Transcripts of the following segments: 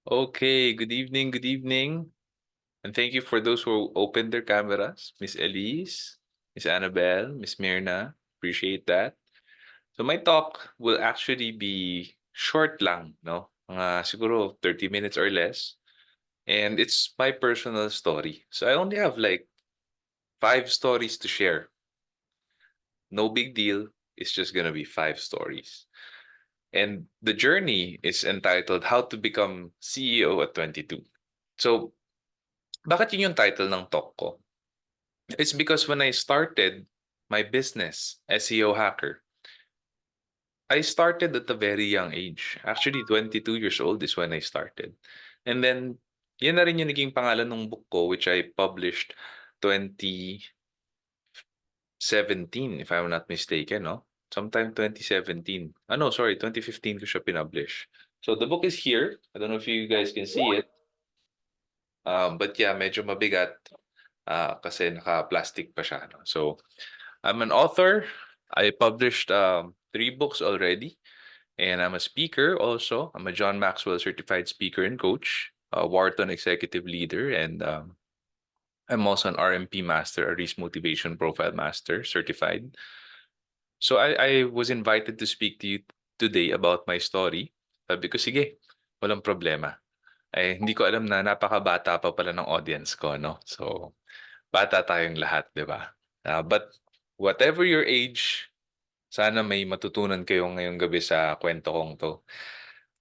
Okay, good evening, good evening. And thank you for those who opened their cameras. Miss Elise, Miss Annabelle, Miss Mirna. Appreciate that. So my talk will actually be short lang, no? Mga siguro 30 minutes or less. And it's my personal story. So I only have like five stories to share. No big deal. It's just gonna be five stories. And the journey is entitled How to Become CEO at 22. So bakit yun yung title ng talk ko? It's because when I started my business, SEO Hacker, I started at a very young age. Actually, 22 years old is when I started. And then, yan na rin yung naging pangalan ng book ko, which I published 2017, if I'm not mistaken, no? Sometime 2017. No, sorry, 2015 ko siya pinublish. So the book is here. I don't know if you guys can see it. But yeah, medyo mabigat kasi naka-plastic pa siya. No? So, I'm an author. I published three books already, and I'm a speaker also. I'm a John Maxwell certified speaker and coach, a Wharton executive leader, and I'm also an RMP master, a Risk Motivation Profile Master certified. So I was invited to speak to you today about my story. Sabi ko, sige, walang problema. Hindi ko alam na napakabata pa pala ng audience ko, no? So, bata tayong lahat, di ba? But whatever your age, sana may matutunan kayo ngayong gabi sa kwento kong to.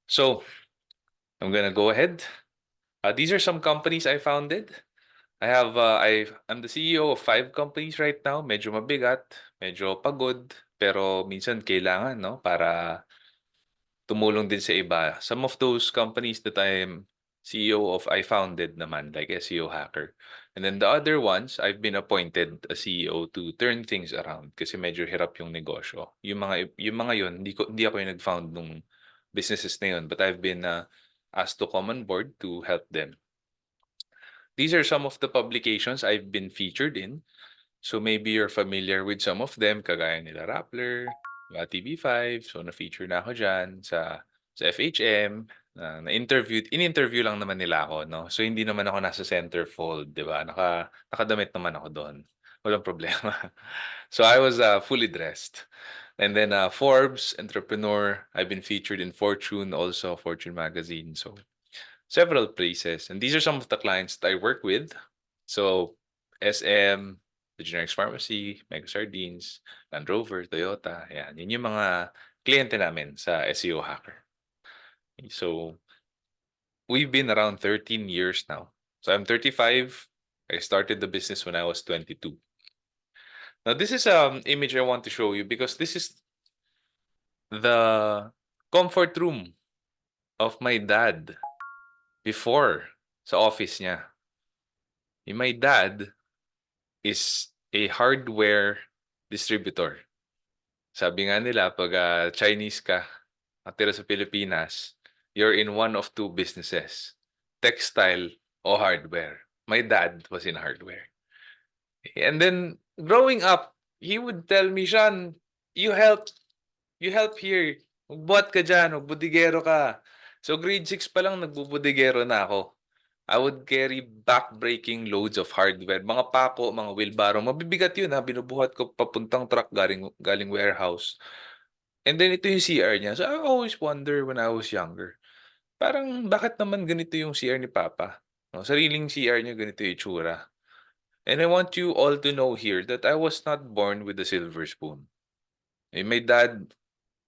So, I'm gonna go ahead. These are some companies I founded. I'm the CEO of five companies right now. Medyo mabigat, medyo pagod, pero minsan kailangan, no? Para tumulong din sa iba. Some of those companies that I'm CEO of, I founded naman, like SEO Hacker. And then the other ones, I've been appointed as CEO to turn things around kasi medyo hirap yung negosyo. Yung mga yun, hindi ako yung nag-found nung businesses na yun, but I've been asked to come on board to help them. These are some of the publications I've been featured in. So maybe you're familiar with some of them, kagaya nila Rappler, TV5. So na-feature na ako dyan sa FHM. In-interview lang naman nila ako, no? So hindi naman ako nasa centerfold, di ba? Nakadamit naman ako doon. Walang problema. So I was fully dressed. And then Forbes, Entrepreneur, I've been featured in Fortune, also Fortune Magazine. So several places. And these are some of the clients that I work with. So SM, the Generics Pharmacy, Mega Sardines, Land Rover, Toyota. Yan. Yun yung mga kliyente namin sa SEO Hacker. So we've been around 13 years now. So I'm 35. I started the business when I was 22. Now this is image I want to show you because this is the comfort room of my dad before sa office niya. My dad is a hardware distributor. Sabi nga nila, pag Chinese ka, nakatira sa Pilipinas, you're in one of two businesses, textile o hardware. My dad was in hardware. And then, growing up, he would tell me, Sean, you help, you help here. Magbuhat ka dyan, magbudigero ka. So grade 6 pa lang nagbubudigero na ako. I would carry back-breaking loads of hardware. Mga pako, mga wheelbarrow. Mabibigat yun ha. Binubuhat ko papuntang truck galing warehouse. And then ito yung CR niya. So I always wonder when I was younger. Parang bakit naman ganito yung CR ni Papa? No, sariling CR niya ganito yung itsura. And I want you all to know here that I was not born with a silver spoon. My dad,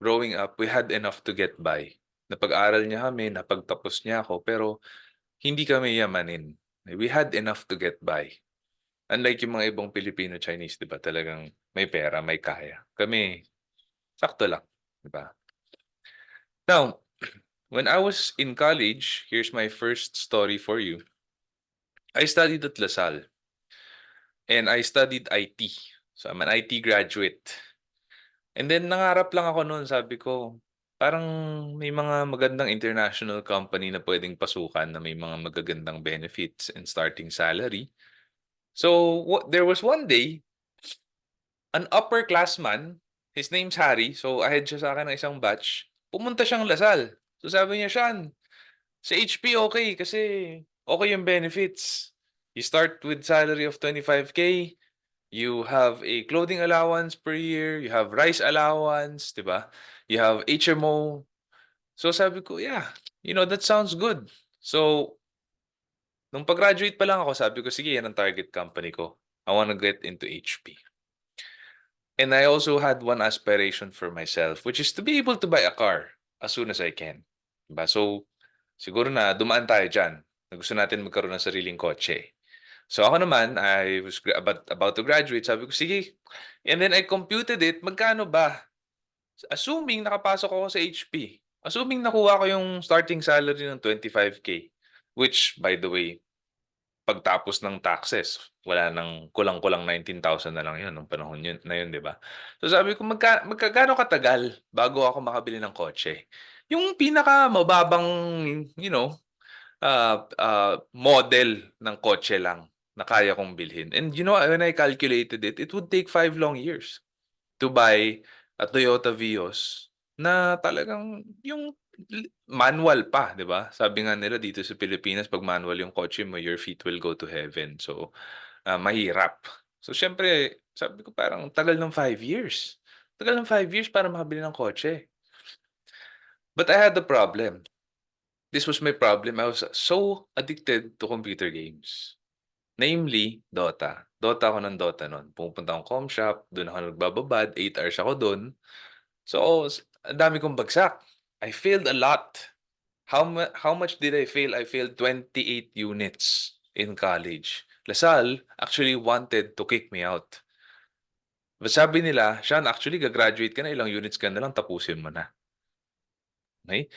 growing up, we had enough to get by. Napag-aral niya kami, napagtapos niya ako, pero hindi kami yamanin. We had enough to get by. Unlike yung mga ibang Filipino-Chinese, di ba? Talagang may pera, may kaya. Kami, sakto lang. Di ba? Now, when I was in college, here's my first story for you. I studied at LaSalle. And I studied IT. So I'm an IT graduate. And then nangarap lang ako noon, sabi ko, parang may mga magandang international company na pwedeng pasukan na may mga magagandang benefits and starting salary. So there was one day, an upperclassman, his name's Harry, so ahead siya sa akin ng isang batch, pumunta siyang Lasal. So sabi niya, Sean, Sa HP okay kasi okay yung benefits. You start with salary of 25K, you have a clothing allowance per year, you have rice allowance, 'di ba? You have HMO. So sabi ko, yeah, that sounds good. So nung pag-graduate pa lang ako, sabi ko, sige, yan ang target company ko. I wanna get into HP. And I also had one aspiration for myself, which is to be able to buy a car as soon as I can. Diba? So, siguro na dumaan tayo dyan na gusto natin magkaroon ng sariling kotse. So ako naman, I was about to graduate. Sabi ko, sige. And then I computed it, magkano ba? Assuming nakapasok ako sa HP. Assuming nakuha ko yung starting salary ng 25K. Which, by the way, pagtapos ng taxes, wala nang kulang-kulang 19,000 na lang 'yun nung panahon na 'yun, 'di ba? So sabi ko gaano katagal bago ako makabili ng kotse? Yung pinakamababang, you know, model ng kotse lang na kaya kong bilhin. And when I calculated it, it would take 5 long years to buy a Toyota Vios na talagang yung manual pa, 'di ba? Sabi nga nila dito sa Pilipinas 'pag manual yung kotse mo, your feet will go to heaven. So, mahirap. So, siyempre sabi ko parang tagal ng 5 years. Tagal ng 5 years para makabili ng kotse. But I had a problem. This was my problem. I was so addicted to computer games. Namely, Dota. Dota ako ng Dota nun. Pumupunta akong com shop, dun ako nagbababad, 8 hours ako dun. So, ang dami kong bagsak. I failed a lot. How much did I fail? I failed 28 units in college. Lasal actually wanted to kick me out. But sabi nila, Sean, actually, gagraduate ka na, ilang units ka na lang, tapusin mo na. Okay?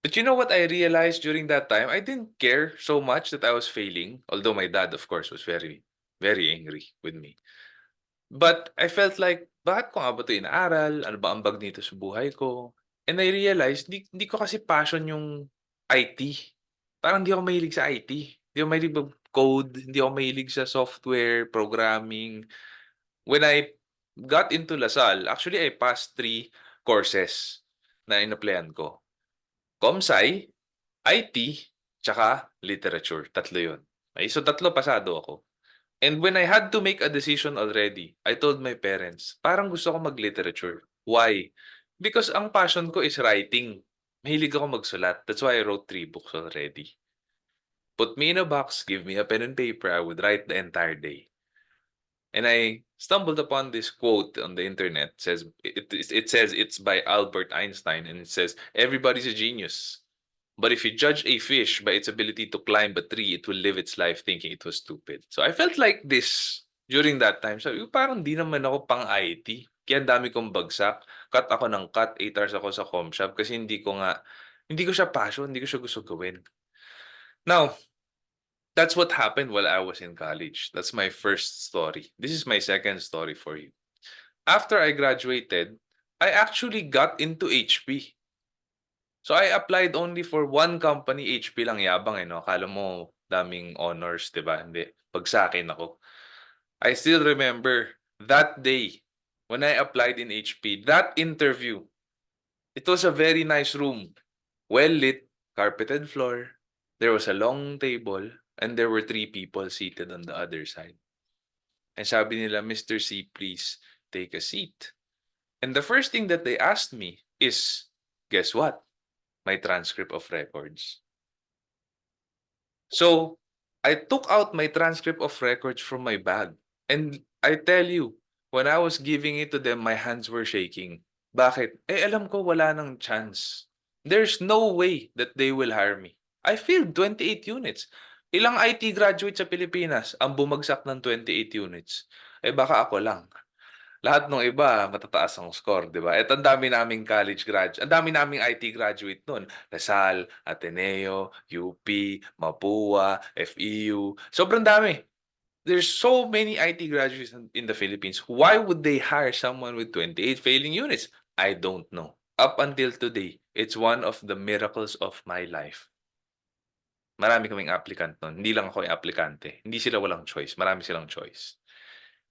But you know what I realized during that time? I didn't care so much that I was failing. Although my dad, of course, was very, very angry with me. But I felt like, bakit ko nga ba 'to inaaral? Ano ba ambag nito sa buhay ko? And I realized, hindi ko kasi passion yung IT. Parang hindi ako mahilig sa IT. Hindi ako mahilig mag-code, hindi ako mahilig sa software, programming. When I got into Lasal, actually I passed 3 courses na in-applyan ko. Comsci, IT, tsaka literature. Tatlo yun. Okay, so tatlo pasado ako. And when I had to make a decision already, I told my parents, parang gusto ko mag-literature. Why? Because ang passion ko is writing. Mahilig ako magsulat. That's why I wrote 3 books already. Put me in a box, give me a pen and paper, I would write the entire day. And I stumbled upon this quote on the internet. It says it's by Albert Einstein, and it says everybody's a genius. But if you judge a fish by its ability to climb a tree, it will live its life thinking it was stupid. So I felt like this during that time. Sabi ko, parang di naman ako pang IT. Kaya ang dami kong bagsak. Cut ako ng cut. 8 hours ako sa com shop kasi hindi ko siya passion, hindi ko siya gusto gawin. Now, that's what happened while I was in college. That's my first story. This is my second story for you. After I graduated, I actually got into HP. So I applied only for one company, HP lang, yabang eh, no? Akala mo daming honors, 'di ba? Hindi. Pag sa akin ako. I still remember that day when I applied in HP, that interview. It was a very nice room, well lit, carpeted floor. There was a long table and there were 3 people seated on the other side. And sabi nila, Mr. C, please take a seat. And the first thing that they asked me is, guess what? My transcript of records. So, I took out my transcript of records from my bag. And I tell you, when I was giving it to them, my hands were shaking. Bakit? Eh, alam ko wala nang chance. There's no way that they will hire me. I failed 28 units. Ilang IT graduate sa Pilipinas ang bumagsak ng 28 units? Eh, baka ako lang. Lahat ng iba matataas ang score, 'di ba? At ang dami naming ang dami naming IT graduate no'n. Lasal, Ateneo, UP, Mapua, FEU, sobrang dami. There's so many IT graduates in the Philippines. Why would they hire someone with 28 failing units? I don't know. Up until today, it's one of the miracles of my life. Marami kaming applicant nun, hindi lang ako yung aplikante. Hindi sila walang choice, marami silang choice.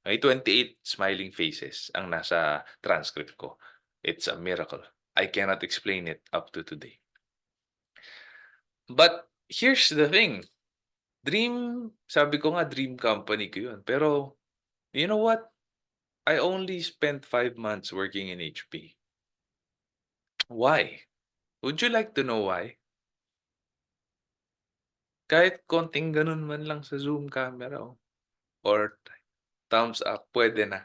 May 28 smiling faces ang nasa transcript ko. It's a miracle. I cannot explain it up to today. But here's the thing, sabi ko nga dream company ko yun. Pero you know what? I only spent 5 months working in HP. Why? Would you like to know why? Kahit konting ganun man lang sa Zoom camera or thumbs up, pwede na.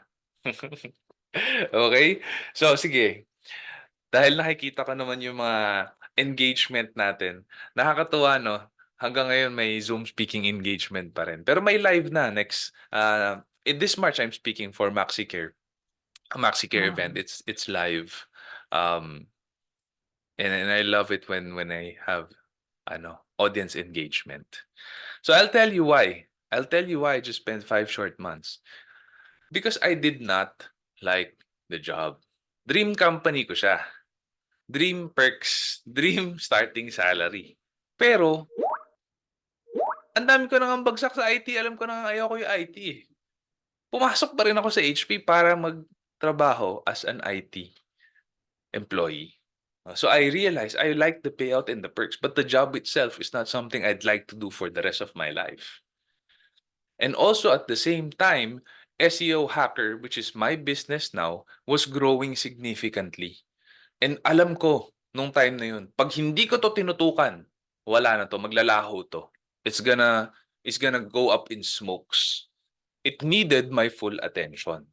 Okay? So sige, dahil nakikita ko naman yung mga engagement natin, nakakatuwa 'no, hanggang ngayon may Zoom speaking engagement pa rin. Pero may live na next, in this March I'm speaking for MaxiCare, a MaxiCare event. Wow. It's live. Um, and I love it when I have audience engagement. So I'll tell you why. I'll tell you why I just spent 5 short months. Because I did not like the job. Dream company ko siya. Dream perks, dream starting salary. Pero, ang dami ko nang bagsak sa IT. Alam ko na ayaw ko yung IT eh. Pumasok pa rin ako sa HP para magtrabaho as an IT employee. So I realized I like the payout and the perks, but the job itself is not something I'd like to do for the rest of my life. And also at the same time, SEO Hacker, which is my business now, was growing significantly. And alam ko, nung time na yun, pag hindi ko to tinutukan, wala na to, maglalaho to. It's gonna go up in smokes. It needed my full attention.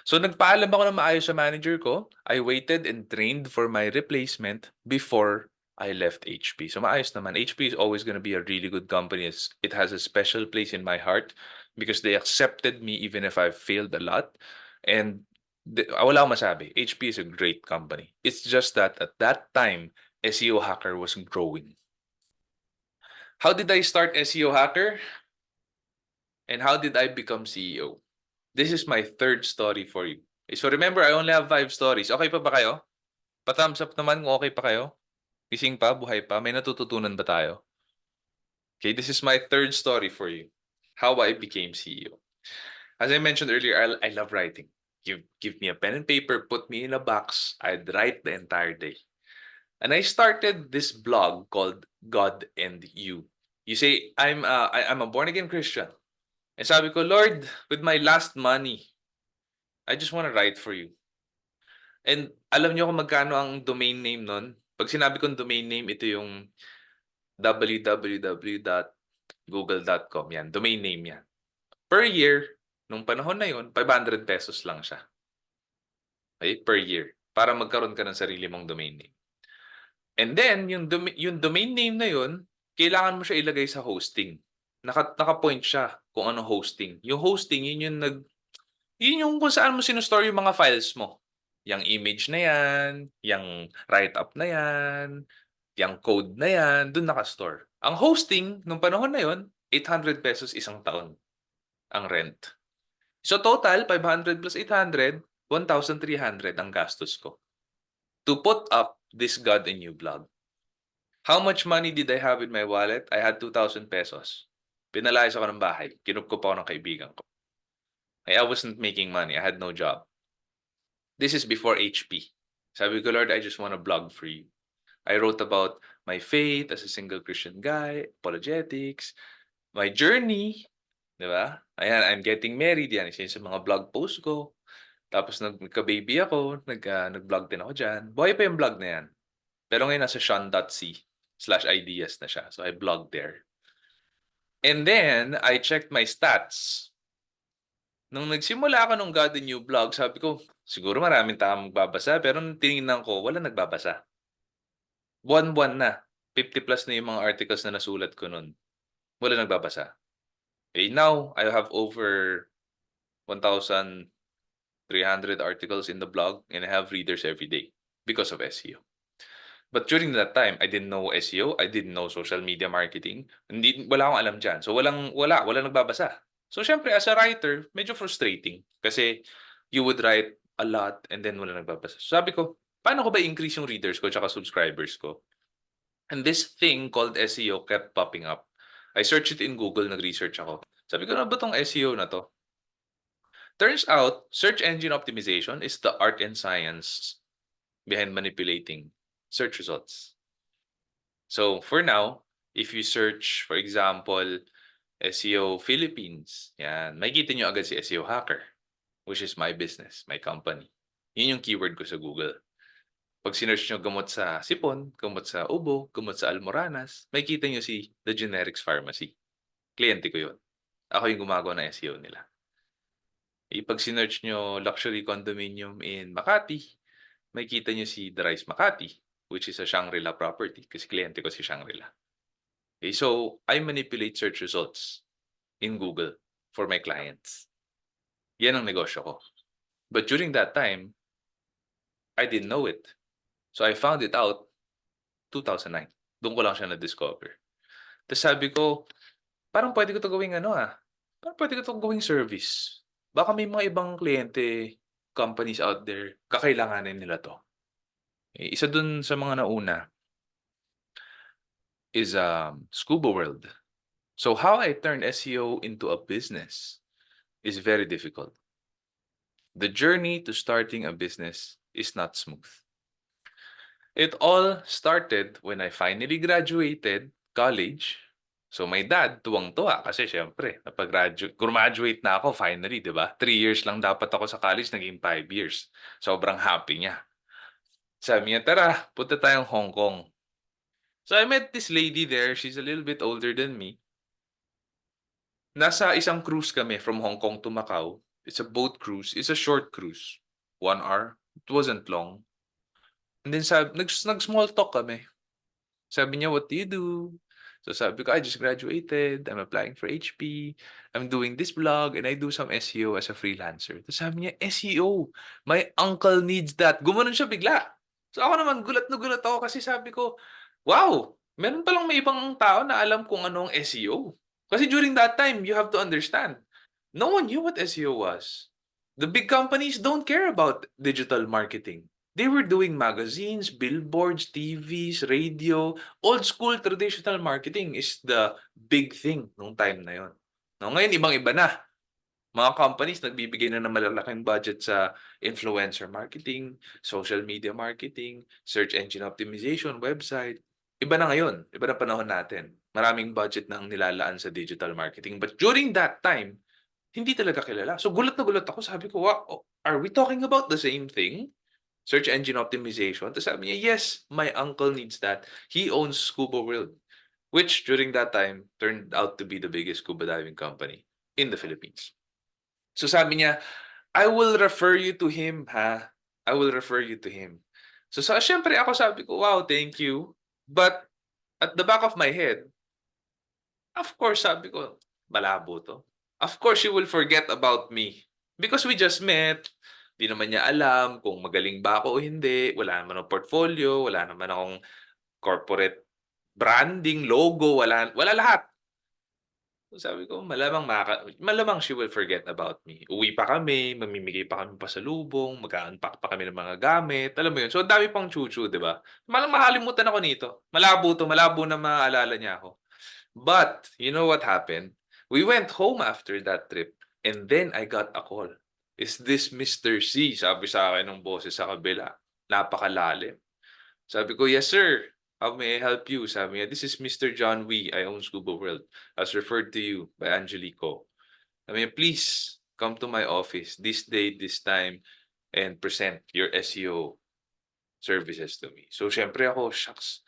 So nagpaalam ako ng maayos sa manager ko. I waited and trained for my replacement before I left HP. So maayos naman. HP is always going to be a really good company. It has a special place in my heart because they accepted me even if I've failed a lot. And wala akong masabi. HP is a great company. It's just that at that time, SEO Hacker was growing. How did I start SEO Hacker? And how did I become CEO? This is my third story for you. So remember, I only have 5 stories. Okay pa ba kayo? Pa-thumbs up naman kung okay pa kayo. Gising pa, buhay pa. May natututunan ba tayo? Okay, this is my third story for you. How I became CEO. As I mentioned earlier, I love writing. Give me a pen and paper, put me in a box. I'd write the entire day. And I started this blog called God and You. You say, I'm a born-again Christian. And sabi ko, Lord, with my last money, I just want to write for you. And alam niyo kung magkano ang domain name nun? Pag sinabi kong domain name, ito yung www.google.com. Yan, domain name yan. Per year, nung panahon na yun, 500 pesos lang siya. Okay? Per year. Para magkaroon ka ng sarili mong domain name. And then, yung domain name na yun, kailangan mo siya ilagay sa hosting. Naka-point siya kung ano hosting. Yung hosting, yun yung kung saan mo sinustore yung mga files mo. Yung image na yan, yung write-up na yan, yung code na yan, dun nakastore. Ang hosting, nung panahon na yun, 800 pesos isang taon ang rent. So total, 500 plus 800, 1,300 ang gastos ko to put up this God and You blog. How much money did I have in my wallet? I had 2,000 pesos. Pinalayas ako ng bahay. Kinup ko pa ako ng kaibigan ko. I wasn't making money. I had no job. This is before HP. Sabi ko, Lord, I just want to blog for you. I wrote about my faith as a single Christian guy, apologetics, my journey, di ba? Ayan, I'm getting married, yan, isa yun sa mga blog post ko. Tapos nagka-baby ako, nag-vlog din ako dyan. Buhay pa yung blog na yan. Pero ngayon nasa sean.c/ideas na siya. So I blog there. And then, I checked my stats. Nung nagsimula ako nung God and You blog, sabi ko, siguro maraming taong magbabasa, pero nung tinignan ko, wala nagbabasa. Buwan-buwan na. 50 plus na yung mga articles na nasulat ko nun. Wala nagbabasa. Okay, now, I have over 1,300 articles in the blog and I have readers every day because of SEO. But during that time, I didn't know SEO, I didn't know social media marketing. Wala akong alam dyan. So wala nagbabasa. So syempre, as a writer, medyo frustrating. Kasi you would write a lot and then wala nagbabasa. So sabi ko, paano ko ba increase yung readers ko tsaka subscribers ko? And this thing called SEO kept popping up. I searched it in Google, nag-research ako. Sabi ko, ano ba tong SEO na to? Turns out, search engine optimization is the art and science behind manipulating search results. So for now, If you search, for example, SEO Philippines, yan, makikita nyo agad si SEO Hacker, which is my business, my company. Yun yung keyword ko sa Google. Pag sinearch nyo gamot sa sipon, gamot sa ubo, gamot sa almoranas, makikita nyo si The Generics Pharmacy. Kliyente ko yun. Ako yung gumagawa ng SEO nila. Pag sinearch nyo luxury condominium in Makati, makikita nyo si The Rise Makati, which is a Shangri-La property kasi kliyente ko si Shangri-La. Okay, so I manipulate search results in Google for my clients. Yan ang negosyo ko. But during that time, I didn't know it. So I found it out 2009. Doon ko lang siya na-discover. Tapos sabi ko, parang pwede ko to gawing parang pwede ko to gawing service. Baka may mga ibang kliyente, companies out there, kakailanganin nila to. Isa dun sa mga nauna is Scuba World. So how I turned SEO into a business is very difficult. The journey to starting a business is not smooth. It all started when I finally graduated college. So my dad, tuwang-tuwa kasi syempre, graduate na ako finally, di ba? 3 years lang dapat ako sa college, naging 5 years. Sobrang happy niya. Sabi niya, tara, punta tayong Hong Kong. So I met this lady there. She's a little bit older than me. Nasa isang cruise kami from Hong Kong to Macau. It's a boat cruise. It's a short cruise. 1 hour. It wasn't long. And then nag-small talk kami. Sabi niya, what do you do? So sabi ko, I just graduated. I'm applying for HP. I'm doing this blog and I do some SEO as a freelancer. Tapos sabi niya, SEO, my uncle needs that. Gumanon siya bigla. So ako naman, gulat na gulat ako kasi sabi ko, wow, meron palang may ibang tao na alam kung ano ang SEO. Kasi during that time, you have to understand, no one knew what SEO was. The big companies don't care about digital marketing. They were doing magazines, billboards, TVs, radio. Old school traditional marketing is the big thing nung time na yon. No, ngayon ibang-iba na. Mga companies nagbibigay na ng malalaking budget sa influencer marketing, social media marketing, search engine optimization, website. Iba na ngayon. Iba na panahon natin. Maraming budget na ang nilalaan sa digital marketing. But during that time, hindi talaga kilala. So gulat na gulat ako. Sabi ko, wow, are we talking about the same thing? Search engine optimization. Tapos sabi niya, yes, my uncle needs that. He owns Scuba World, which during that time turned out to be the biggest scuba diving company in the Philippines. So sabi niya, I will refer you to him, ha? I will refer you to him. So syempre ako sabi ko, wow, thank you. But at the back of my head, of course, sabi ko, malabo to. Of course, she will forget about me. Because we just met, di naman niya alam kung magaling ba ako o hindi. Wala naman akong portfolio, wala naman akong corporate branding, logo, wala lahat. So sabi ko, malamang she will forget about me. Uwi pa kami, mamimigay pa kami pasalubong, mag-unpack pa kami ng mga gamit. Alam mo yun? So, ang dami pang chuchu, di ba? Malang makalimutan ako nito. Malabo na maaalala niya ako. But, you know what happened? We went home after that trip and then I got a call. Is this Mr. C? Sabi sa akin ng boses sa kabila. Napakalalim. Sabi ko, yes sir. How may I help you? Sabi niya, this is Mr. John Wee. I own Scuba World. I was referred to you by Angelico. Sabi niya, please come to my office this day, this time, and present your SEO services to me. So, syempre ako, shucks.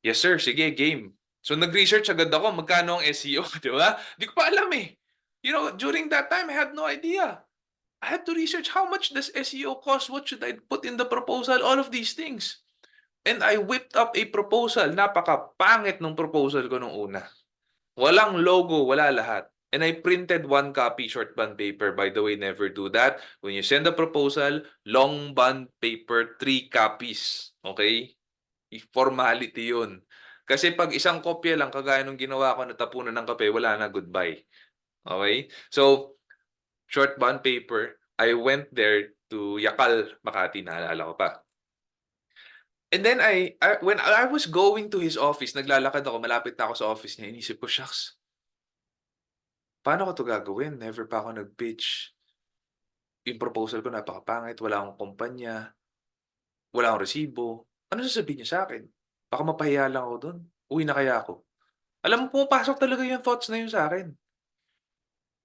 Yes sir, sige, game. So nag-research agad ako magkano ang SEO, di ba? Di ko pa alam eh. You know, during that time, I had no idea. I had to research how much does SEO cost, what should I put in the proposal, all of these things. And I whipped up a proposal. Napaka-pangit ng proposal ko nung una. Walang logo, wala lahat. And I printed 1 copy short bond paper. By the way, never do that. When you send a proposal, long bond paper, 3 copies. Okay? Formality yun. Kasi pag isang kopya lang, kagaya nung ginawa ko na tapunan ng kape, wala na, goodbye. Okay? So, short bond paper, I went there to Yakal, Makati, naalala ko pa. And then when I was going to his office, naglalakad ako, malapit na ako sa office niya, inisip ko, shucks, paano ko to gagawin? Never pa ako nag-pitch. Yung proposal ko napakapangit, wala akong kumpanya, wala akong resibo. Ano sasabihin niya sa akin? Baka mapahiya lang ako doon. Uwi na kaya ako. Alam mo pumapasok talaga yung thoughts na yun sa'kin.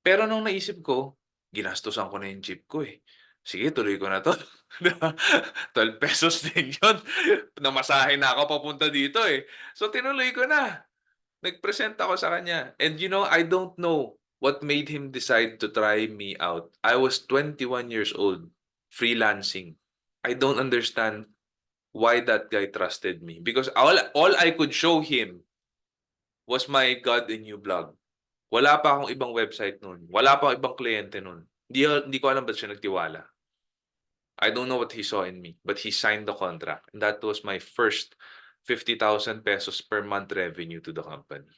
Pero nung naisip ko, ginastusan ko na yung jeep ko, eh. Sige tuloy ko na 'to, 'di ba? ₱12 din yun. Namasahe na ako papunta dito, eh. So tinuloy ko na. Nag-present ako sa kanya and I don't know what made him decide to try me out. I was 21 years old, freelancing. I don't understand why that guy trusted me because all I could show him was my God in You blog. Wala pa akong ibang website nun, wala pa akong ibang kliyente nun. Hindi ko alam ba't siya nagtiwala. I don't know what he saw in me, but he signed the contract and that was my first ₱50,000 per month revenue to the company.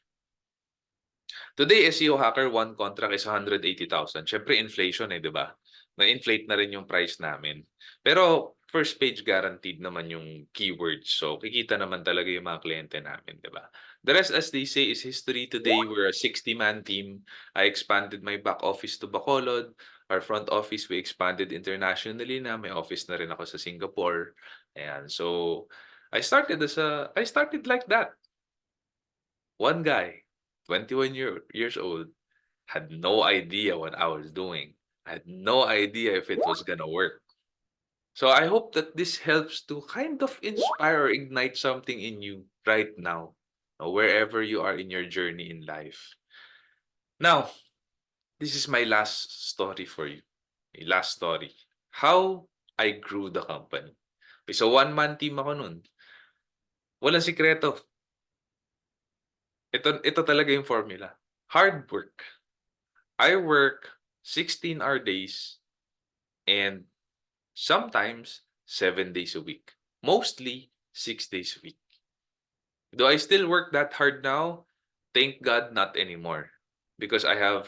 Today, SEO hacker, one contract is 180,000. Siyempre inflation, 'di ba? Na-inflate na rin yung price namin. Pero first page guaranteed naman yung keywords. So kikita naman talaga yung mga kliyente namin, 'di ba? The rest, as they say, is history. Today, we're a 60-man team. I expanded my back office to Bacolod. Our front office, we expanded internationally na. May office na rin ako sa Singapore. Ayan. So I started like that. One guy, 21 years old, had no idea what I was doing. I had no idea if it was gonna work. So I hope that this helps to kind of inspire or ignite something in you right now, wherever you are in your journey in life. Now, this is my last story for you. My last story. How I grew the company. Okay, so one-man team ako nun. Walang sikreto. Ito talaga yung formula. Hard work. I work 16-hour days and sometimes 7 days a week. Mostly 6 days a week. Do I still work that hard now? Thank God, not anymore. Because I have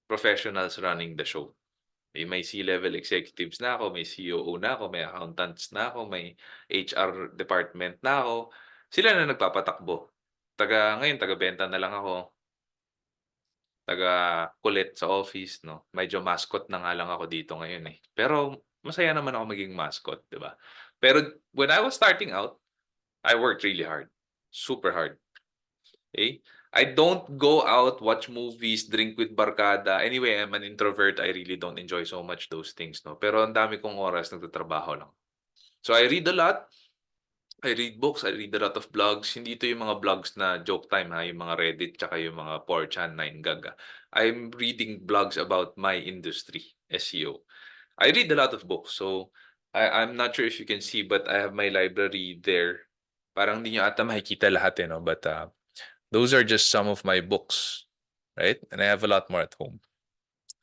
professionals running the show. May C-level executives na ako, may COO na ako, may accountants na ako, may HR department na ako. Sila na nagpapatakbo. Ngayon, taga-benta na lang ako. Taga-kulit sa office 'no, medyo mascot na nga lang ako dito ngayon, eh. Pero masaya naman ako maging mascot, 'di ba? Pero when I was starting out, I worked really hard, super hard, okay? I don't go out, watch movies, drink with barkada. Anyway, I'm an introvert, I really don't enjoy so much those things 'no, pero ang dami kong oras nagtatrabaho lang. So I read a lot, I read books, I read a lot of blogs. Hindi ito yung mga blogs na joke time ha, yung mga Reddit tsaka yung mga 4chan, 9gag I'm reading blogs about my industry, SEO. I read a lot of books. So I'm not sure if you can see but I have my library there. Parang hindi nyo ata makikita lahat no? But those are just some of my books, right? And I have a lot more at home.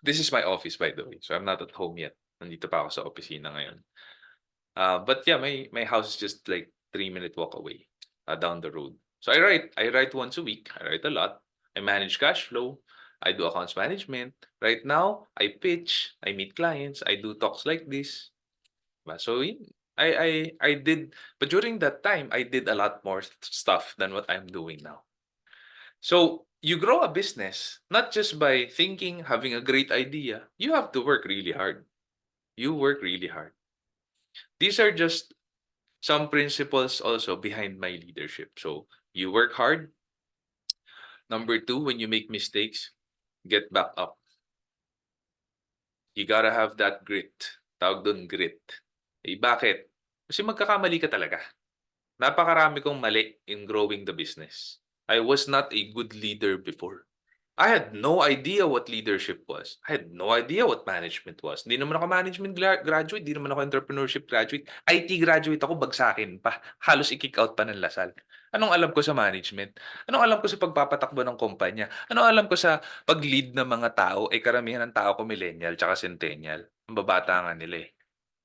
This is my office by the way. So I'm not at home yet. Nandito pa ako sa opisina ngayon. But yeah, my house is just like 3-minute walk away down the road. So I write once a week. I write a lot. I manage cash flow. I do accounts management. Right now, I pitch. I meet clients. I do talks like this. So I did, but during that time, I did a lot more stuff than what I'm doing now. So you grow a business not just by thinking, having a great idea. You have to work really hard. You work really hard. These are just some principles also behind my leadership. So you work hard. Number two, when you make mistakes, get back up. You gotta have that grit. Tawag doon grit. Bakit? Kasi magkakamali ka talaga. Napakarami kong mali in growing the business. I was not a good leader before. I had no idea what leadership was. I had no idea what management was. Hindi naman ako management graduate, hindi naman ako entrepreneurship graduate. IT graduate ako, bagsakin pa. Halos i-kick out pa ng Lasal. Anong alam ko sa management? Anong alam ko sa pagpapatakbo ng kumpanya? Anong alam ko sa pag-lead ng mga tao? Karamihan ng tao ko millennial tsaka centennial. Ang babata nga nila eh.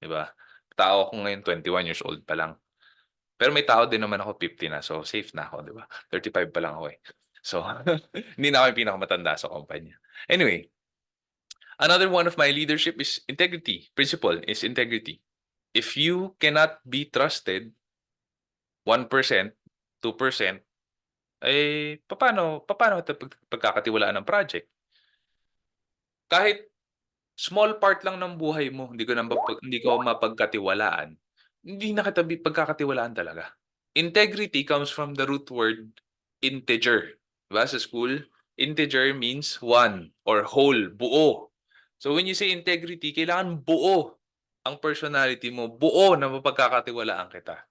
'Di ba? Tao ko ngayon 21 years old pa lang. Pero may tao din naman ako 50 na, so safe na ako, 'di ba? 35 pa lang ako eh. So, hindi na ako yung pinakamatanda sa kumpanya. Anyway, another one of my leadership is integrity. Principle is integrity. If you cannot be trusted, 1%, 2%, paano kita pagkakatiwalaan ng project? Kahit small part lang ng buhay mo, hindi ko mapagkatiwalaan, hindi na kita pagkakatiwalaan talaga. Integrity comes from the root word integer. Diba sa school? Integer means one or whole, buo. So when you say integrity, kailangan buo ang personality mo, buo na mapagkakatiwalaan kita.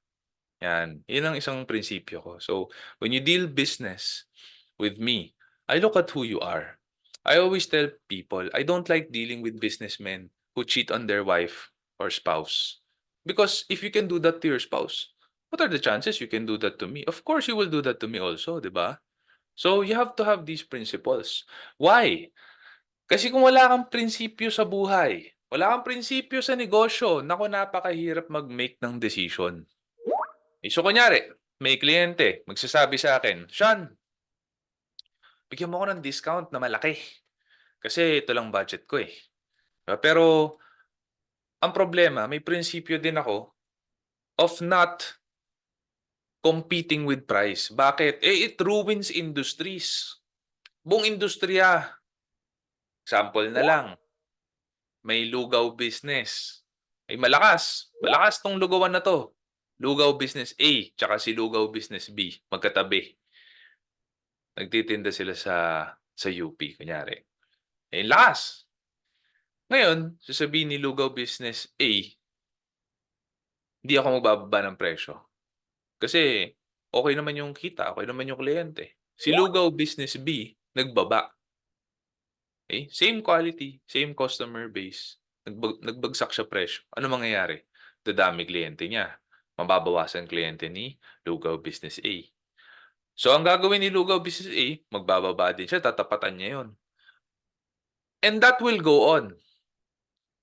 Yan. Yun ang isang prinsipyo ko. So, when you deal business with me, I look at who you are. I always tell people, I don't like dealing with businessmen who cheat on their wife or spouse. Because if you can do that to your spouse, what are the chances you can do that to me? Of course, you will do that to me also, di ba? So, you have to have these principles. Why? Kasi kung wala kang prinsipyo sa buhay, wala kang prinsipyo sa negosyo, naku, napakahirap mag-make ng decision. So, kunyari, may kliyente, magsasabi sa akin, Sean, bigyan mo ako ng discount na malaki. Kasi ito lang budget ko eh. Pero, ang problema, may prinsipyo din ako of not competing with price. Bakit? It ruins industries. Buong industriya. Sample na lang, may lugaw business. Ay malakas. Malakas tong lugawan na to. Lugaw business A, tsaka si lugaw business B, magkatabi. Nagtitinda sila sa UP, kunyari. Lakas. Ngayon, sasabihin ni lugaw business A, hindi ako magbababa ng presyo. Kasi okay naman yung kita, okay naman yung kliyente. Si lugaw business B, nagbaba. Same quality, same customer base. Nagbagsak siya presyo. Ano mangyayari? Dadami kliyente niya. Mababawasan kliyente ni lugaw business A. So, ang gagawin ni lugaw business A, magbababa din siya, tatapatan niya yon. And that will go on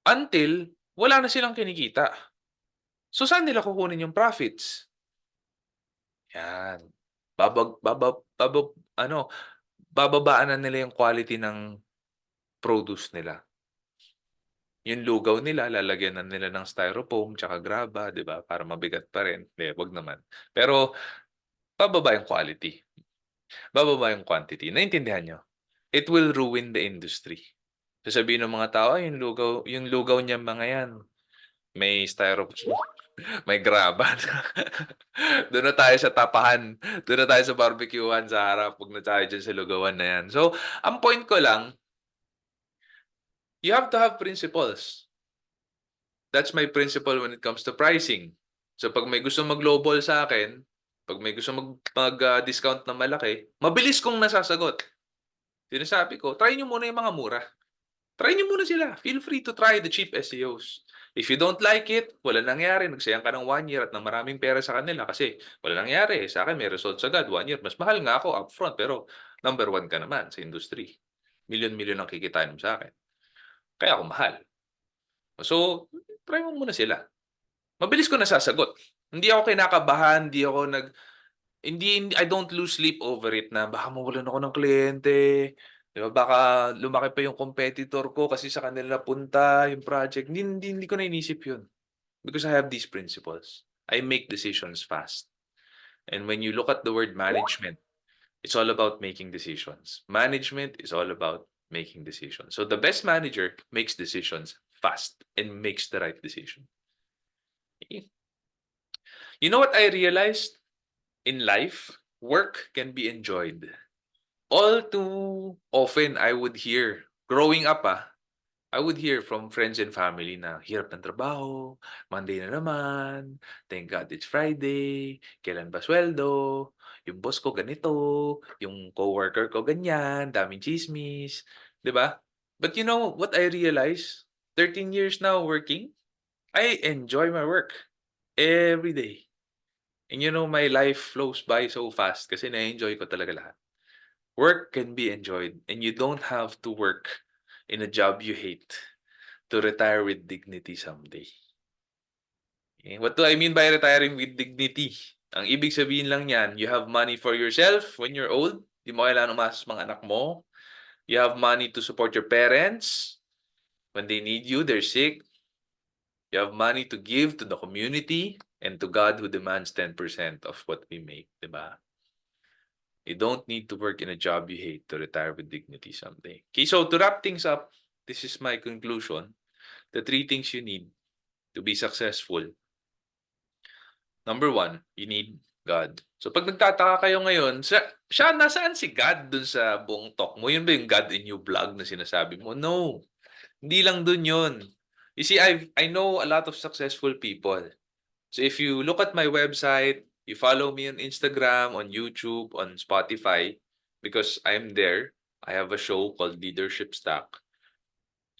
until wala na silang kinikita. So, saan nila kukunin yung profits? Yan. Bababaan na nila yung quality ng produce nila. Yung lugaw nila, lalagyan na nila ng styrofoam tsaka graba, di ba? Para mabigat pa rin. Hindi, wag naman. Pero, bababa yung quality. Bababa yung quantity. Naintindihan nyo? It will ruin the industry. Sasabihin ng mga tao, yung lugaw niya mga yan, may styrofoam, may graba. Doon na tayo sa tapahan. Doon na tayo sa barbecuehan sa harap. Huwag na tayo dyan sa lugawan na yan. So, ang point ko lang, you have to have principles. That's my principle when it comes to pricing. So, pag may gusto mag-lowball sa akin, pag may gusto mag-discount na malaki, mabilis kong nasasagot. Sinasabi ko, try nyo muna yung mga mura. Try nyo muna sila. Feel free to try the cheap SEOs. If you don't like it, wala nangyari. Nagsayang ka ng 1 year at ng maraming pera sa kanila kasi wala nangyari. Sa akin, may results agad. 1 year. Mas mahal nga ako upfront pero number 1 ka naman sa industry. Milyon-milyon ang kikitain mo sa akin. Kaya ako mahal. So, try mo muna sila. Mabilis ko nasasagot. Hindi ako kinakabahan, I don't lose sleep over it na baka mawalan ako ng kliyente. Di ba? Baka lumaki pa yung competitor ko kasi sa kanila napunta yung project. Hindi ko na inisip yun. Because I have these principles. I make decisions fast. And when you look at the word management, it's all about making decisions. Management is all about making decisions. So the best manager makes decisions fast and makes the right decision. You know what I realized in life? Work can be enjoyed. All too often, I would hear, growing up I would hear from friends and family na hirap ng trabaho, Monday na naman, thank God it's Friday, kailan ba sweldo, yung boss ko ganito, yung coworker ko ganyan, daming chismis, di ba? But you know what I realized? 13 years now working, I enjoy my work every day. And you know, my life flows by so fast kasi na-enjoy ko talaga lahat. Work can be enjoyed and you don't have to work in a job you hate to retire with dignity someday. What do I mean by retiring with dignity? Ang ibig sabihin lang yan, you have money for yourself when you're old. Di mo kailangan umasas mga anak mo. You have money to support your parents. When they need you, they're sick. You have money to give to the community and to God who demands 10% of what we make. Diba? You don't need to work in a job you hate to retire with dignity someday. Okay, so to wrap things up, this is my conclusion. The 3 things you need to be successful. Number 1, you need God. So pag nagtataka kayo ngayon, siya nasaan si God dun sa buong talk mo? Yun ba yung God in you vlog na sinasabi mo? No. Hindi lang dun yun. You see, I know a lot of successful people. So if you look at my website, you follow me on Instagram, on YouTube, on Spotify, because I'm there. I have a show called Leadership Stack.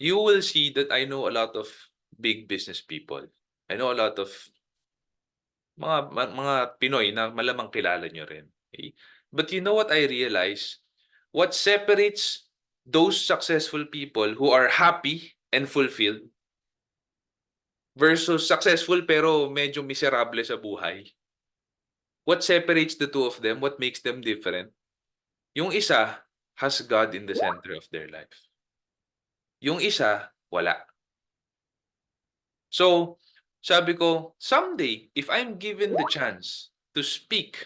You will see that I know a lot of big business people. I know a lot of mga Pinoy na malamang kilala nyo rin. Okay? But you know what I realize? What separates those successful people who are happy and fulfilled versus successful pero medyo miserable sa buhay? What separates the two of them? What makes them different? Yung isa has God in the center of their life. Yung isa, wala. So, sabi ko, someday, if I'm given the chance to speak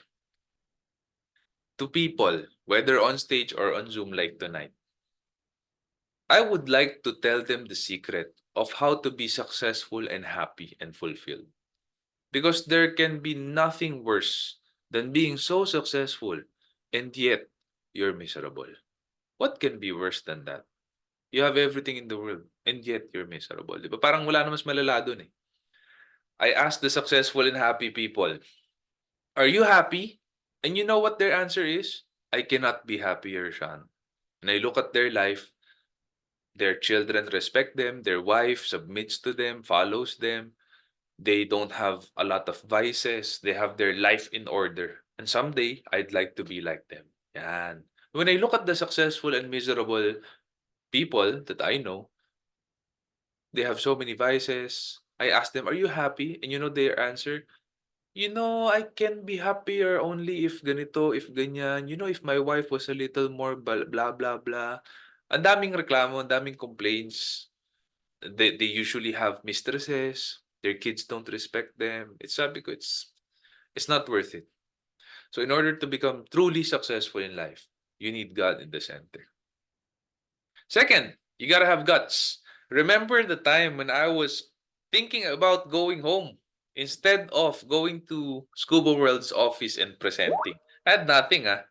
to people, whether on stage or on Zoom like tonight, I would like to tell them the secret of how to be successful and happy and fulfilled. Because there can be nothing worse than being so successful and yet you're miserable. What can be worse than that? You have everything in the world and yet you're miserable. Di ba? Parang wala na mas malala dun eh. I asked the successful and happy people, are you happy? And you know what their answer is? I cannot be happier, Sean. And I look at their life, their children respect them, their wife submits to them, follows them. They don't have a lot of vices. They have their life in order. And someday, I'd like to be like them. Yan. When I look at the successful and miserable people that I know, they have so many vices. I ask them, are you happy? And you know their answer? You know, I can be happier only if ganito, if ganyan. You know, if my wife was a little more blah, blah, blah. Ang daming reklamo, ang daming complaints. They usually have mistresses. Their kids don't respect them. It's sabi ko, it's not worth it. So in order to become truly successful in life, you need God in the center. Second, you gotta have guts. Remember the time when I was thinking about going home instead of going to Scuba World's office and presenting. I had nothing ah.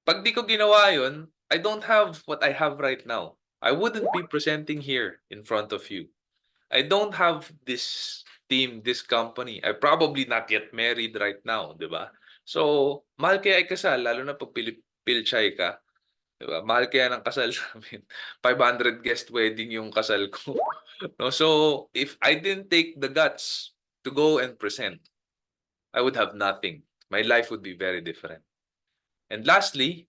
Pag di ko ginawa yun, I don't have what I have right now. I wouldn't be presenting here in front of you. I don't have this team, this company. I probably not yet married right now, di ba? So, mahal kaya ikasal, lalo na pag pilchay ka. Di ba? Mahal kaya ng kasal namin. 500 guest wedding yung kasal ko. No? So, if I didn't take the guts to go and present, I would have nothing. My life would be very different. And lastly,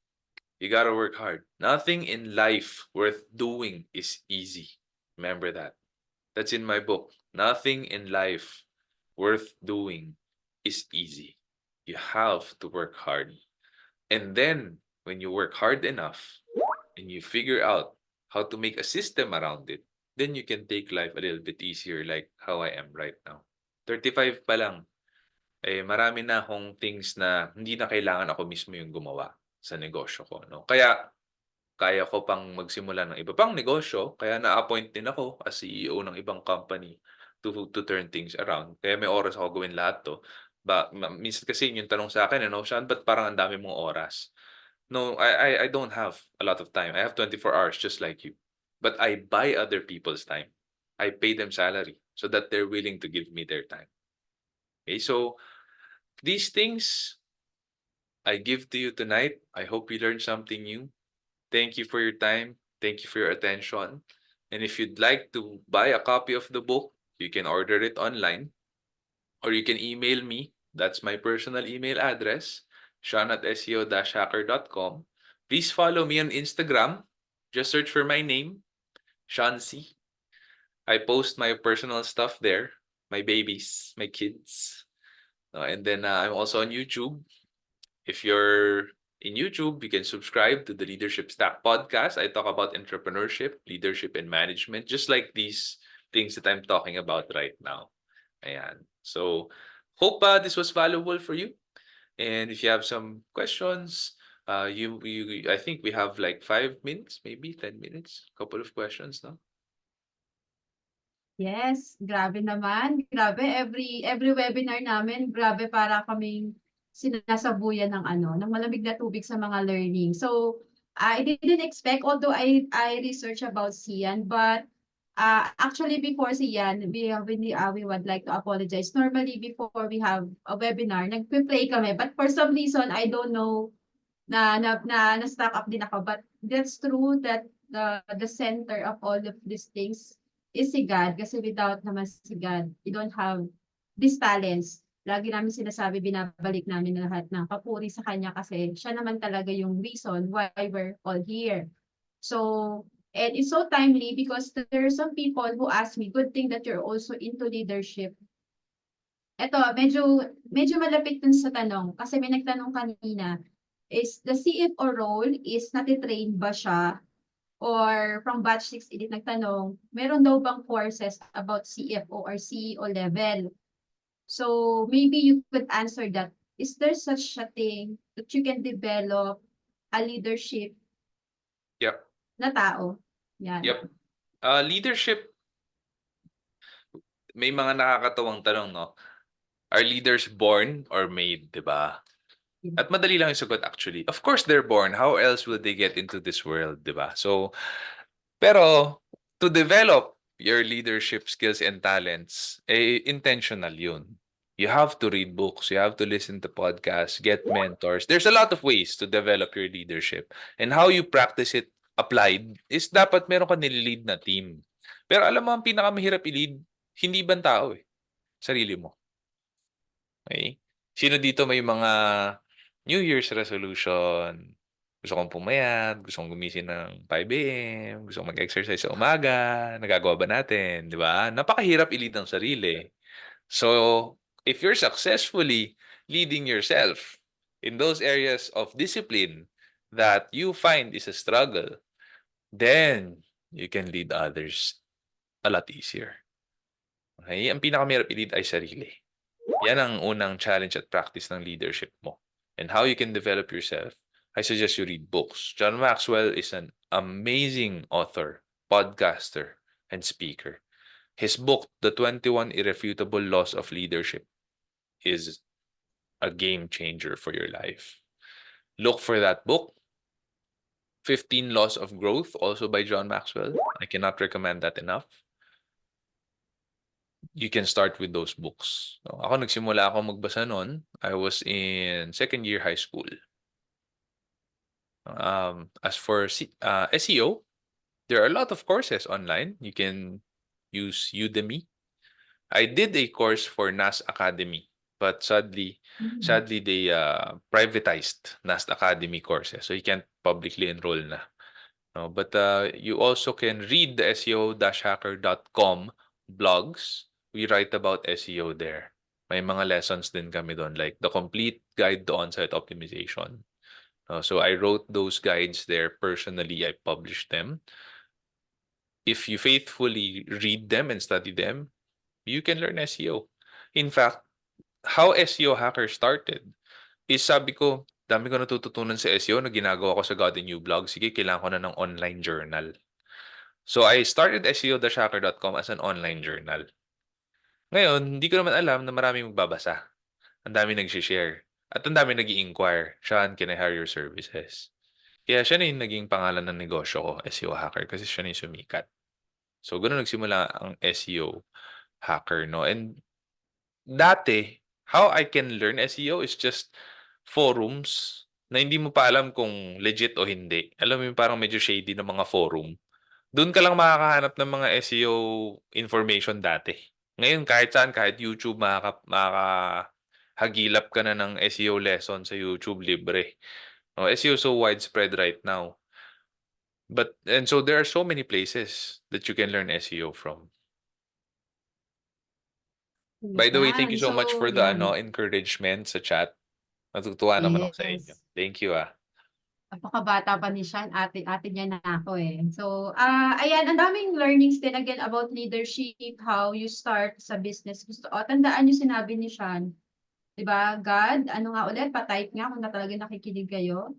you gotta work hard. Nothing in life worth doing is easy. Remember that. That's in my book. Nothing in life worth doing is easy. You have to work hard. And then, when you work hard enough and you figure out how to make a system around it, then you can take life a little bit easier like how I am right now. 35 pa lang, eh marami na akong things na hindi na kailangan ako mismo yung gumawa sa negosyo ko, no? Kaya ko pang magsimula ng iba pang negosyo, kaya na-appoint din ako as CEO ng ibang company to turn things around. Kaya may oras ako gawin lahat 'to. Minsan kasi yung tanong sa akin ano, "Saan ba't parang ang dami mong oras?" No, I don't have a lot of time. I have 24 hours just like you. But I buy other people's time. I pay them salary so that they're willing to give me their time. Okay, so these things I give to you tonight. I hope you learned something new. Thank you for your time. Thank you for your attention. And if you'd like to buy a copy of the book, you can order it online or you can email me. That's my personal email address, sean@seo-hacker.com. Please follow me on Instagram. Just search for my name, Sean C. I post my personal stuff there, my babies, my kids. And then I'm also on YouTube. If you're in YouTube, you can subscribe to the Leadership Stack podcast. I talk about entrepreneurship, leadership, and management, just like these things that I'm talking about right now. Ayan. So, hope this was valuable for you. And if you have some questions, I think we have like 5 minutes, maybe 10 minutes, couple of questions now. Yes, grabe naman. Grabe, every webinar namin, grabe para kaming sinasabuyan ng ng malamig na tubig sa mga learning. So, I didn't expect, although I researched about Sian, but actually before Sian, we would like to apologize. Normally, before we have a webinar, nagpe-play kami. But for some reason, I don't know, na-stuck up din ako. But that's true that the center of all of these things is si God. Kasi without naman si God, you don't have these talents. Lagi namin sinasabi, binabalik namin na lahat ng papuri sa Kanya kasi siya naman talaga yung reason why we're all here. So, and it's so timely because there are some people who ask me, good thing that you're also into leadership. Eto, medyo malapit dun sa tanong kasi may nagtanong kanina, is the CFO role is nati-train ba siya, or from batch 6 edit nagtanong, meron daw bang courses about CFO or CEO level? So maybe you could answer that. Is there such a thing that you can develop a leadership Yep. na tao? Yan. Yep. Leadership, may mga nakakatawang tanong, no? Are leaders born or made, 'di ba? At madali lang yung sagot actually. Of course they're born. How else will they get into this world, 'di ba? So, pero to develop your leadership skills and talents, intentional 'yun. You have to read books, you have to listen to podcasts, get mentors. There's a lot of ways to develop your leadership. And how you practice it applied is dapat meron ka nililid na team. Pero alam mo ang pinakamahirap i-lead, hindi ibang tao eh, sarili mo. Okay? Sino dito may mga New Year's resolution? Gusto kong pumayat, gusto kong gumising ng 5 a.m., gusto kong mag-exercise sa umaga, nagagawa ba natin, di ba? Napakahirap i-lead ang sarili. So, if you're successfully leading yourself in those areas of discipline that you find is a struggle, then you can lead others a lot easier. Okay? Ang pinakamahirap i-lead ay sarili. Yan ang unang challenge at practice ng leadership mo. And how you can develop yourself, I suggest you read books. John Maxwell is an amazing author, podcaster, and speaker. His book, The 21 Irrefutable Laws of Leadership, is a game changer for your life. Look for that book. 15 Laws of Growth, also by John Maxwell. I cannot recommend that enough. You can start with those books. So, ako nagsimula ako magbasa noon. I was in second year high school. As for SEO, there are a lot of courses online. You can use Udemy. I did a course for NAS Academy, but sadly they privatized NAS Academy courses, so you can't publicly enroll na. No, but you also can read the SEO-hacker.com blogs. We write about SEO there. May mga lessons din kami doon, like the complete guide to on-site optimization. So I wrote those guides there personally. I published them. If you faithfully read them and study them, you can learn SEO. In fact, how SEO Hacker started is sabi ko, dami ko natututunan sa SEO na ginagawa ko sa God and You blog. Sige, kailangan ko na ng online journal. So I started SEO-hacker.com as an online journal. Ngayon, hindi ko naman alam na maraming magbabasa. Ang dami nag-share. At ang dami nag-i-inquire, Sean, can I hire your services? Kaya siya na yung naging pangalan ng negosyo ko, SEO Hacker, kasi siya na yung sumikat. So, ganoon nagsimula ang SEO Hacker, no? And dati, how I can learn SEO is just forums na hindi mo pa alam kung legit o hindi. Alam mo yung parang medyo shady ng mga forum. Doon ka lang makakahanap ng mga SEO information dati. Ngayon, kahit saan, kahit YouTube, makakahagilap ka na ng SEO lesson sa YouTube libre. Oh, SEO is so widespread right now. And so there are so many places that you can learn SEO from. By the way, thank you Yan. so much So, for the yan. encouragement sa chat. Natutuwa naman ako sa inyo. Yes. Thank you ah. Napakabata pa ni Sean, ate niya na ako eh. So, ayan, ang daming learnings din again about leadership, how you start sa business. Tandaan yung sinabi ni Sean. 'Di ba? God, ano nga ulit? Pa-type nga kung na talaga nakikinig kayo.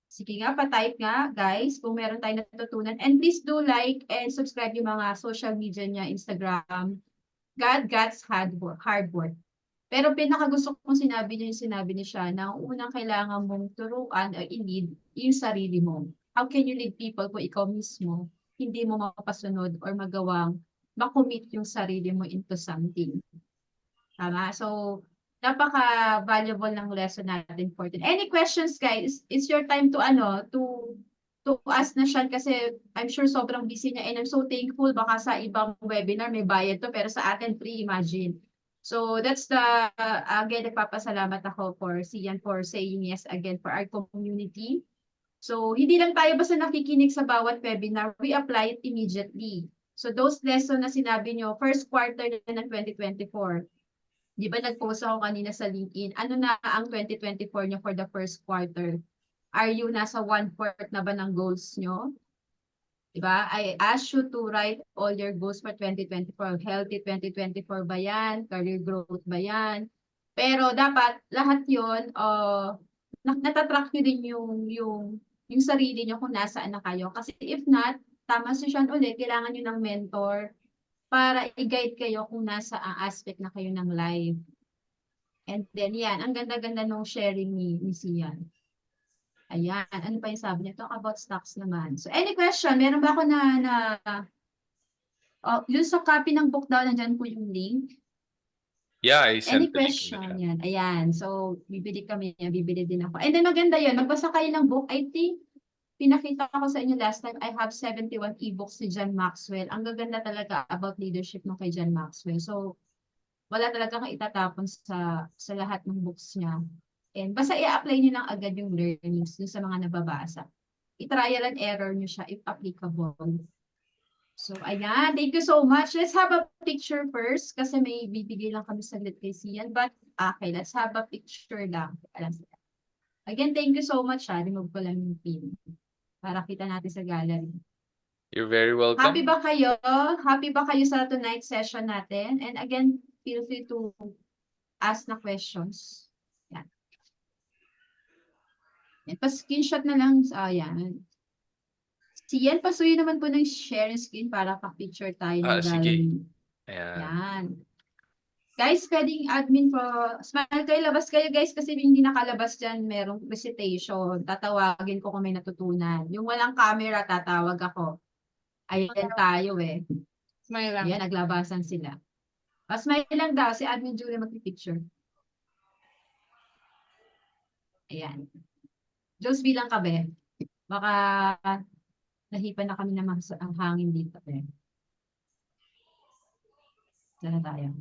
Sige nga, pa-type nga, guys, kung meron tayong natutunan. And please do like and subscribe yung mga social media niya, Instagram. God God's hard work. Pero pinakagusto kong sinabi niya yung sinabi ni siya na ang unang kailangan mong turuan o i-lead yung sarili mo. How can you lead people kung ikaw mismo hindi mo mapasunod or magawang makommit yung sarili mo into something. Tama? So, napaka-valuable ng lesson natin for today. Any questions, guys? It's your time to to ask na siya kasi I'm sure sobrang busy niya and I'm so thankful baka sa ibang webinar may bayad to pero sa atin free, imagine. So that's again, nagpapasalamat ako for Sian for saying yes again for our community. So hindi lang tayo basta nakikinig sa bawat webinar, we apply it immediately. So those lesson na sinabi nyo, first quarter na ng 2024, di ba nag-post ako kanina sa LinkedIn, ano na ang 2024 nyo for the first quarter? Are you nasa 1/4 na ba ng goals nyo? Diba? I ask you to write all your goals for 2024. Healthy 2024 ba yan? Career growth ba yan? Pero dapat lahat yun, natatrack nyo din yung sarili nyo kung nasaan na kayo. Kasi if not, tama si Sean ulit, kailangan nyo ng mentor para i-guide kayo kung nasa ang aspect na kayo ng life. And then yan, ang ganda-ganda nung sharing ni Sian. Ayan, ano pa yung sabi niya? Talk about stocks naman. So, any question? Meron ba ako yung sa copy ng book daw, nandyan po yung link. Yeah, I Any sent the link in the question? chat. Yan, ayan. So, bibili kami yan, bibili din ako. And then maganda yun, magbasa kayo ng book. I think, pinakita ko sa inyo last time, I have 71 ebooks ni John Maxwell. Ang gaganda talaga about leadership ng kay John Maxwell. So, wala talaga kang itatapon sa lahat ng books niya. And basta i-apply niyo lang agad yung learnings dun sa mga nababasa. I-trial and error niyo siya if applicable. So, ayan. Thank you so much. Let's have a picture first kasi may bibigay lang kami saglit kay Sian. But, okay, let's have a picture lang. Again, thank you so much. Remove ko lang yung pin para kita natin sa gallery. You're very welcome. Happy ba kayo? Happy ba kayo sa tonight session natin? And again, feel free to ask na questions. Yan. Yan. Pa-screenshot na lang. Yan. Siyan, pasuyo naman po ng share screen para pa-picture tayo ng gallery. Sige. Ayan. Yan. Guys, pwedeng admin po. Smile kayo, labas kayo guys kasi hindi nakalabas dyan. Merong recitation. Tatawagin ko kung may natutunan. Yung walang camera, tatawag ako. Ayan tayo eh. Smile lang. Ayan, naglabasan sila. Smile lang daw, si admin Julie magpipicture. Ayan. Diyos bilang ka, be. Baka nahipan na kami ng ang hangin dito, be. Sana tayo.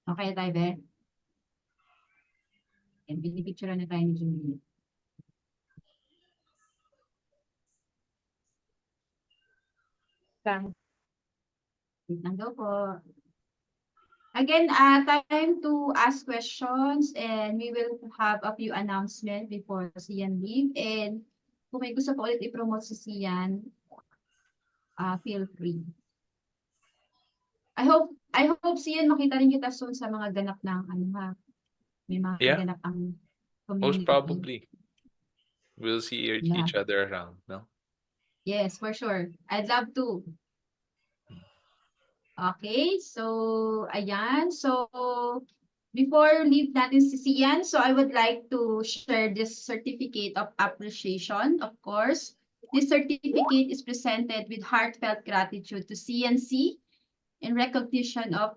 Okay tayo, be. Ayan, binipicture na tayo ni Julie. Wait lang daw po. Again, time to ask questions and we will have a few announcements before Sian leave. And kung may gusto po ulit i-promote si Sian, feel free. I hope Sian makita rin kita soon sa mga ganap ng may mga ganap ang community. Most probably. We'll see each other around, no? Yes, for sure. I'd love to. Okay, so ayan. So before leave natin si Sian, so I would like to share this certificate of appreciation, of course. This certificate is presented with heartfelt gratitude to CNC in recognition of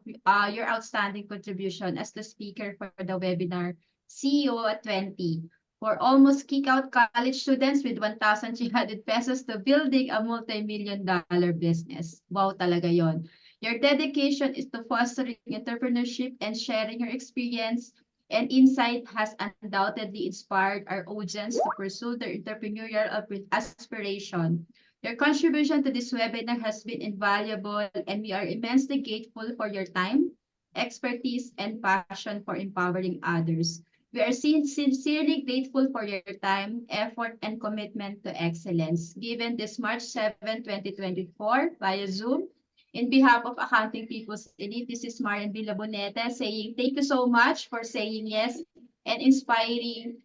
your outstanding contribution as the speaker for the webinar CEO at 20. For almost kick out college students with 1,300 pesos to building a multi-million-dollar business. Wow talaga yon. Your dedication is to fostering entrepreneurship and sharing your experience and insight has undoubtedly inspired our audience to pursue their entrepreneurial aspiration. Your contribution to this webinar has been invaluable and we are immensely grateful for your time, expertise, and passion for empowering others. We are sincerely grateful for your time, effort, and commitment to excellence. Given this March 7, 2024 via Zoom, in behalf of Accounting People's Elite, this is Marian Villaboneta saying thank you so much for saying yes and inspiring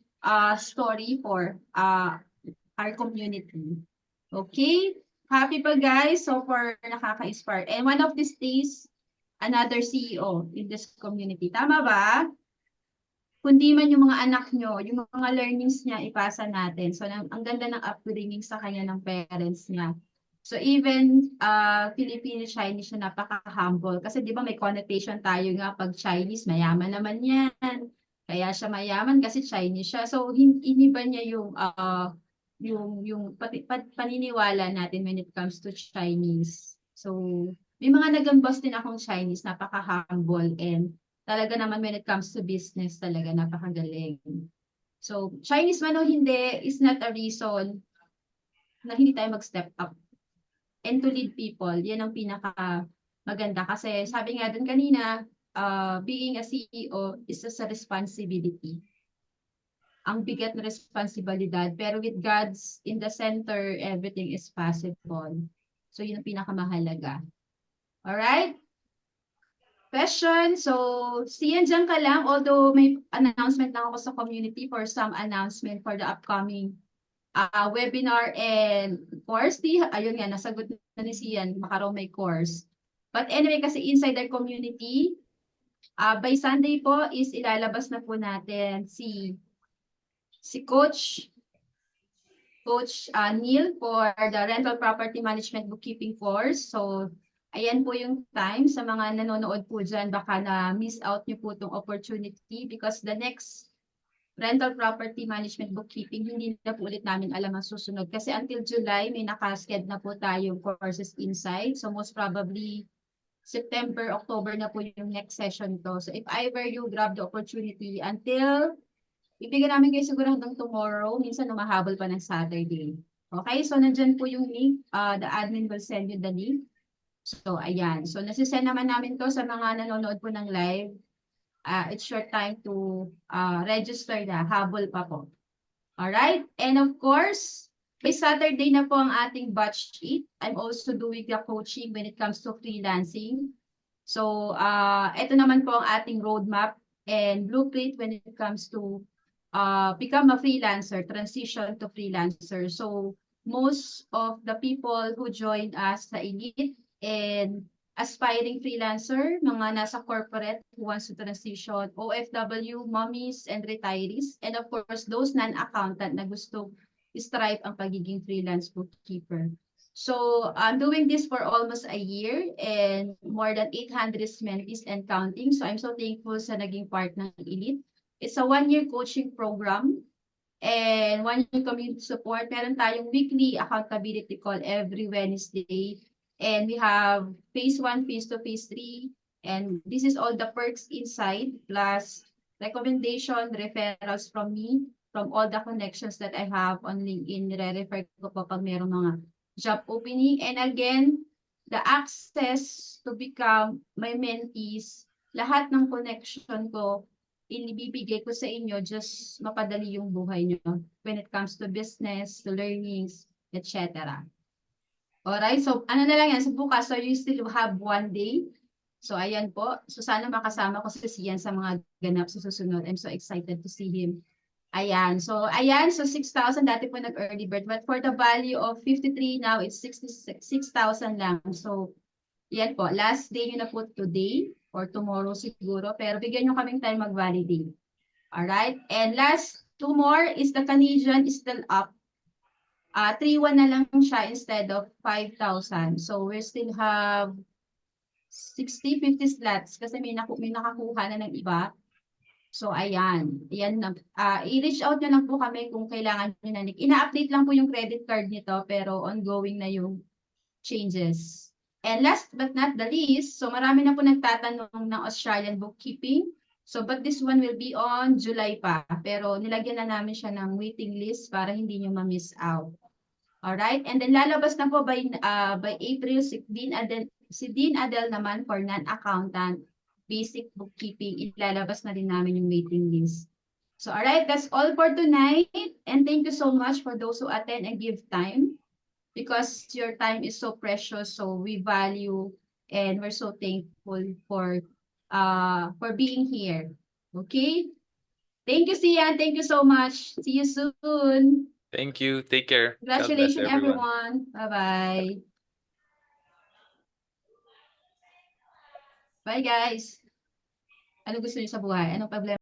story for our community. Okay? Happy pa guys, so far nakaka-inspire. And one of these days, another CEO in this community. Tama ba? Kundi man yung mga anak nyo, yung mga learnings niya, ipasa natin. So, ang ganda ng upbringing sa kanya ng parents niya. So, even Filipino Chinese siya, napaka-humble. Kasi di ba may connotation tayo nga pag Chinese, mayaman naman yan. Kaya siya mayaman kasi Chinese siya. So, iniba niya yung paniniwala natin when it comes to Chinese. So, may mga nagambas din akong Chinese, napaka-humble and talaga naman when it comes to business talaga napakagaling. So, Chinese man o hindi is not a reason na hindi tayo mag-step up and to lead people. Yan ang pinaka maganda kasi sabi nga dun kanina, being a CEO is just a responsibility. Ang bigat na responsibilidad, pero with God's in the center, everything is possible. So, yun ang pinakamahalaga. Alright? Question. So, siyan dyan ka lang. Although may announcement lang ako sa community for some announcement for the upcoming webinar and course. Ayun nga, nasagot na ni Sian. Baka raw may course. But anyway, kasi inside our community, by Sunday po is ilalabas na po natin si Coach Neil for the Rental Property Management Bookkeeping course. So, ayan po yung time sa mga nanonood po dyan. Baka na-miss out nyo po itong opportunity because the next Rental Property Management Bookkeeping, hindi na po ulit namin alam ang susunod. Kasi until July, may nakasked na po tayong courses inside. So, most probably, September, October na po yung next session to. So, if ever you grab the opportunity until ibigay namin kayo siguro hanggang tomorrow. Minsan umahabol pa ng Saturday. Okay, so nandyan po yung link. The admin will send you the link. So, ayan. So, nasisend naman namin to sa mga nanonood po ng live. It's your time to register na. Habol pa po. Alright? And of course, by Saturday na po ang ating batch 8. I'm also doing the coaching when it comes to freelancing. So, ito naman po ang ating roadmap and blueprint when it comes to become a freelancer, transition to freelancer. So most of the people who joined us sa Elite and aspiring freelancer, mga nasa corporate who wants to transition, OFW, mommies and retirees, and of course those non-accountant na gusto strive ang pagiging freelance bookkeeper. So I'm doing this for almost a year and more than 800 mentees and counting. So I'm so thankful sa naging part ng Elite. It's a one-year coaching program and one-year community support. Meron tayong weekly accountability call every Wednesday. And we have phase 1, phase 2, phase 3. And this is all the perks inside, plus recommendation, referrals from me, from all the connections that I have on LinkedIn. Nire-refer ko po pag merong mga job opening. And again, the access to become my mentees, lahat ng connection ko, inibibigay ko sa inyo, just mapadali yung buhay nyo when it comes to business, to learnings, etc. Alright, so ano na lang yan, so bukas, so you still have one day. So ayan po, so sana makasama ko si Sian sa mga ganap sa susunod. I'm so excited to see him. Ayan, so 6,000 dati po nag-early bird, but for the value of 53 now, it's 6,000 lang. So yan po, last day nyo na po today or tomorrow siguro, pero bigyan nyo kaming time mag-validate. Alright, and last two more is the Canadian is still up. 3,100 na lang siya instead of 5,000. So we still have 60, 50 slots kasi may nakakuha na ng iba. So ayan, i-reach out nyo lang po kami kung kailangan nyo na. Ina-update lang po yung credit card nito pero ongoing na yung changes. And last but not the least, so marami na po nagtatanong ng Australian bookkeeping. So but this one will be on July pa. Pero nilagyan na namin siya ng waiting list para hindi nyo ma-miss out. Alright? And then lalabas na po by April, si Dean Adel naman for non-accountant, basic bookkeeping, ilalabas na din namin yung waiting list. So alright, that's all for tonight. And thank you so much for those who attend and give time. Because your time is so precious, so we value and we're so thankful for being here. Okay? Thank you, Sian. Thank you so much. See you soon. Thank you. Take care. God bless Congratulations, everyone. everyone. Bye-bye. Bye, guys. Ano gusto niyo sa buhay? Anong problema?